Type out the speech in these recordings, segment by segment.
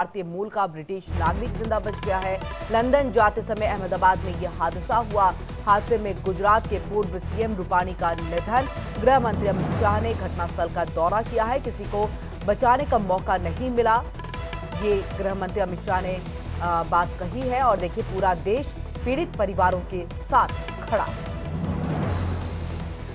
भारतीय मूल का ब्रिटिश नागरिक जिंदा बच गया है। लंदन जाते समय अहमदाबाद में यह हादसा हुआ। हादसे में गुजरात के पूर्व सीएम रूपाणी का निधन। गृह मंत्री अमित शाह ने घटनास्थल का दौरा किया है। किसी को बचाने का मौका नहीं मिला, ये गृह मंत्री अमित शाह ने बात कही है। और देखिए, पूरा देश पीड़ित परिवारों के साथ खड़ा है।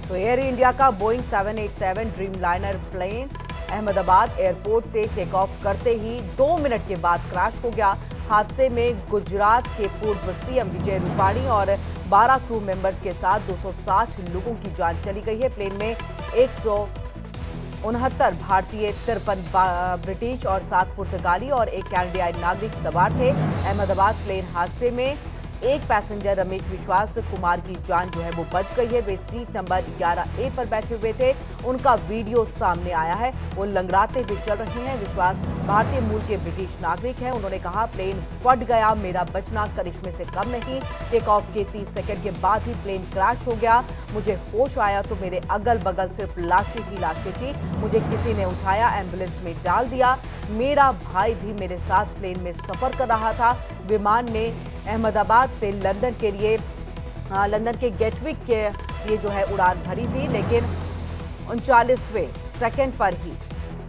तो एयर इंडिया का Boeing 787 Dreamliner plane Ahmedabad airport से टेक ऑफ करते ही 2 मिनट के बाद क्रैश हो गया। हादसे में गुजरात के पूर्व सीएम विजय रूपाणी और 12 क्रू मेंबर्स के साथ 260 लोगों की जान चली गई है। प्लेन में 169 भारतीय, 53 ब्रिटिश और 7 पुर्तगाली और एक कनाडाई नागरिक सवार थे। अहमदाबाद प्लेन हादसे में एक पैसेंजर रमेश विश्वास कुमार की जान जो है वो बच गई है। वे सीट नंबर 11A पर बैठे हुए थे। उनका वीडियो सामने आया है, वो लंगड़ाते हुए चल रहे हैं। विश्वास भारतीय मूल के ब्रिटिश नागरिक हैं। उन्होंने कहा, प्लेन फट गया, मेरा बचना करिश्मे से कम नहीं। टेक ऑफ के 30 सेकंड के बाद ही प्लेन क्रैश हो गया। मुझे होश आया तो मेरे अगल बगल सिर्फ लाशें ही लाशें थी। मुझे किसी ने उठाया, एम्बुलेंस में डाल दिया। मेरा भाई भी मेरे साथ प्लेन में सफर कर रहा था। विमान ने अहमदाबाद से लंदन के लिए लंदन के गेटविक के ये जो है उड़ान भरी थी, लेकिन 39वें सेकंड पर ही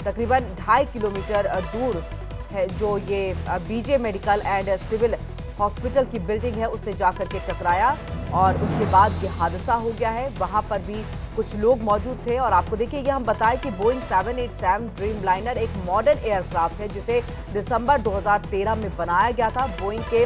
तकरीबन 2.5 किलोमीटर दूर है जो ये BJ medical and civil hospital की बिल्डिंग है, उससे जाकर के टकराया और उसके बाद ये हादसा हो गया है। वहां पर भी कुछ लोग मौजूद थे। और आपको देखिए, ये हम बताएं कि बोइंग 787 ड्रीमलाइनर एक मॉडर्न एयरक्राफ्ट है जिसे दिसंबर 2013 में बनाया गया था। बोइंग के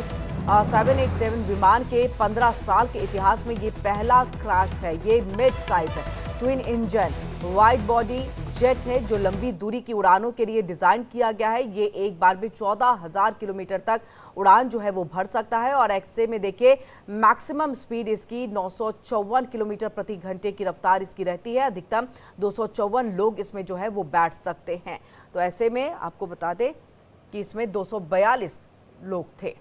787 विमान के 15 साल के इतिहास में ये पहला क्रैश है। ये मिड साइज है, twin engine wide body jet है जो लंबी दूरी की उड़ानों के लिए डिजाइन किया गया है। ये एक बार में 14,000 किलोमीटर तक उड़ान जो है वो भर सकता है। और एक्से में देखिए, मैक्सिमम स्पीड इसकी 954 किलोमीटर प्रति घंटे की रफ्तार इसकी रहती है। अधिकतम 254 लोग इसमें जो है वो बैठ सकते हैं। तो ऐसे में आपको बता दें कि इसमें 242 लोग थे।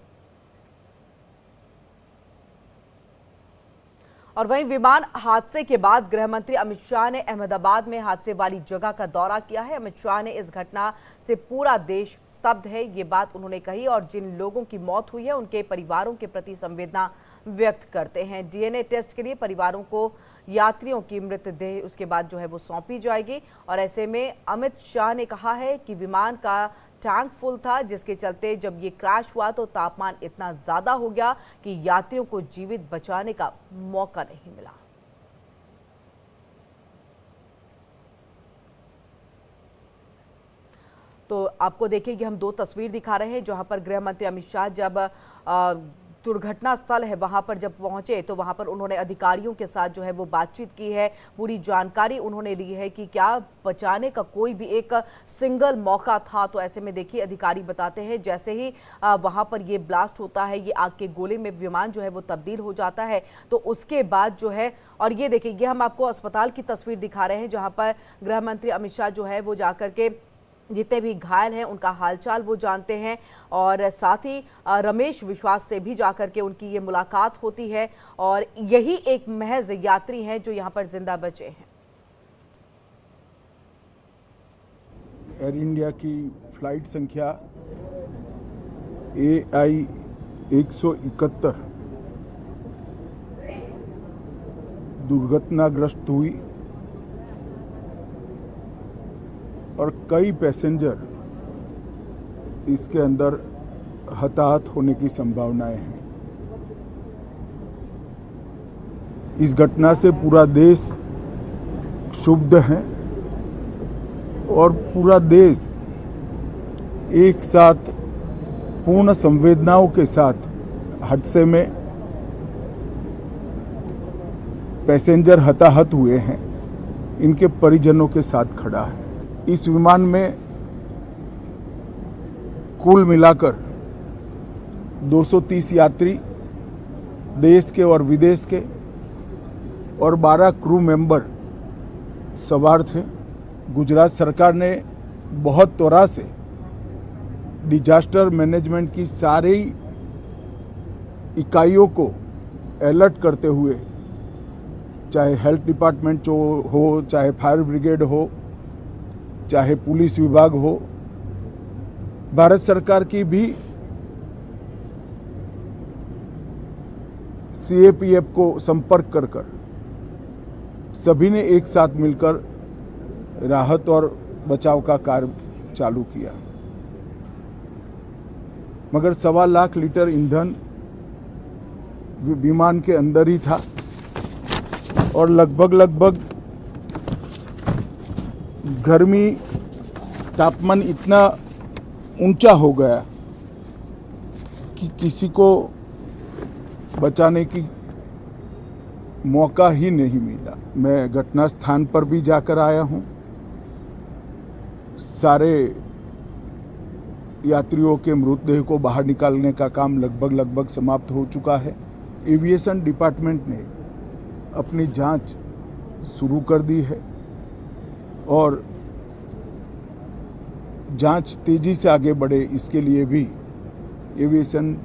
और वहीं विमान हादसे के बाद गृह मंत्री अमित शाह ने अहमदाबाद में हादसे वाली जगह का दौरा किया है। अमित शाह ने इस घटना से पूरा देश स्तब्ध है, ये बात उन्होंने कही। और जिन लोगों की मौत हुई है उनके परिवारों के प्रति संवेदना व्यक्त करते हैं। डीएनए टेस्ट के लिए परिवारों को यात्रियों की मृतदेह उसके बाद जो है वो सौंपी जाएगी। और ऐसे में अमित शाह ने कहा है कि विमान का टैंक फुल था, जिसके चलते जब ये क्रैश हुआ तो तापमान इतना ज्यादा हो गया कि यात्रियों को जीवित बचाने का मौका नहीं मिला। तो आपको देखिए कि हम 2 तस्वीर दिखा रहे हैं जहां पर गृह मंत्री अमित शाह जब दुर्घटना स्थल है वहां पर जब पहुंचे तो वहां पर उन्होंने अधिकारियों के साथ जो है वो बातचीत की है। पूरी जानकारी उन्होंने ली है कि क्या बचाने का कोई भी एक सिंगल मौका था। तो ऐसे में देखिए, अधिकारी बताते हैं जैसे ही वहां पर ये ब्लास्ट होता है, ये आग के गोले में विमान जो है वो तब्दील हो जाता है। तो उसके बाद जो है, और ये देखिए, ये हम आपको अस्पताल की तस्वीर दिखा रहे हैं जहां पर गृह मंत्री अमित शाह जो है वो जाकर के जितने भी घायल हैं उनका हालचाल वो जानते हैं। और साथ ही रमेश विश्वास से भी जाकर के उनकी ये मुलाकात होती है। और यही एक महज यात्री हैं जो यहाँ पर जिंदा बचे हैं। एयर इंडिया की फ्लाइट संख्या AI 171 दुर्घटनाग्रस्त हुई और कई पैसेंजर इसके अंदर हताहत होने की संभावनाएं हैं। इस घटना से पूरा देश क्षुब्ध है और पूरा देश एक साथ पूर्ण संवेदनाओं के साथ हादसे में पैसेंजर हताहत हुए हैं इनके परिजनों के साथ खड़ा है। इस विमान में कुल मिलाकर 230 यात्री देश के और विदेश के और 12 क्रू मेंबर सवार थे। गुजरात सरकार ने बहुत त्वरा से डिजास्टर मैनेजमेंट की सारी इकाइयों को अलर्ट करते हुए, चाहे हेल्थ डिपार्टमेंट हो, चाहे फायर ब्रिगेड हो, चाहे पुलिस विभाग हो, भारत सरकार की भी सीएपीएफ को संपर्क कर सभी ने एक साथ मिलकर राहत और बचाव का कार्य चालू किया, मगर 1.25 लाख लीटर ईंधन विमान के अंदर ही था और लगभग गर्मी तापमान इतना ऊंचा हो गया कि किसी को बचाने की मौका ही नहीं मिला। मैं घटना स्थान पर भी जाकर आया हूं। सारे यात्रियों के मृतदेह को बाहर निकालने का काम लगभग समाप्त हो चुका है। एविएशन डिपार्टमेंट ने अपनी जांच शुरू कर दी है और जांच तेजी से आगे बढ़े इसके लिए भी एविएशन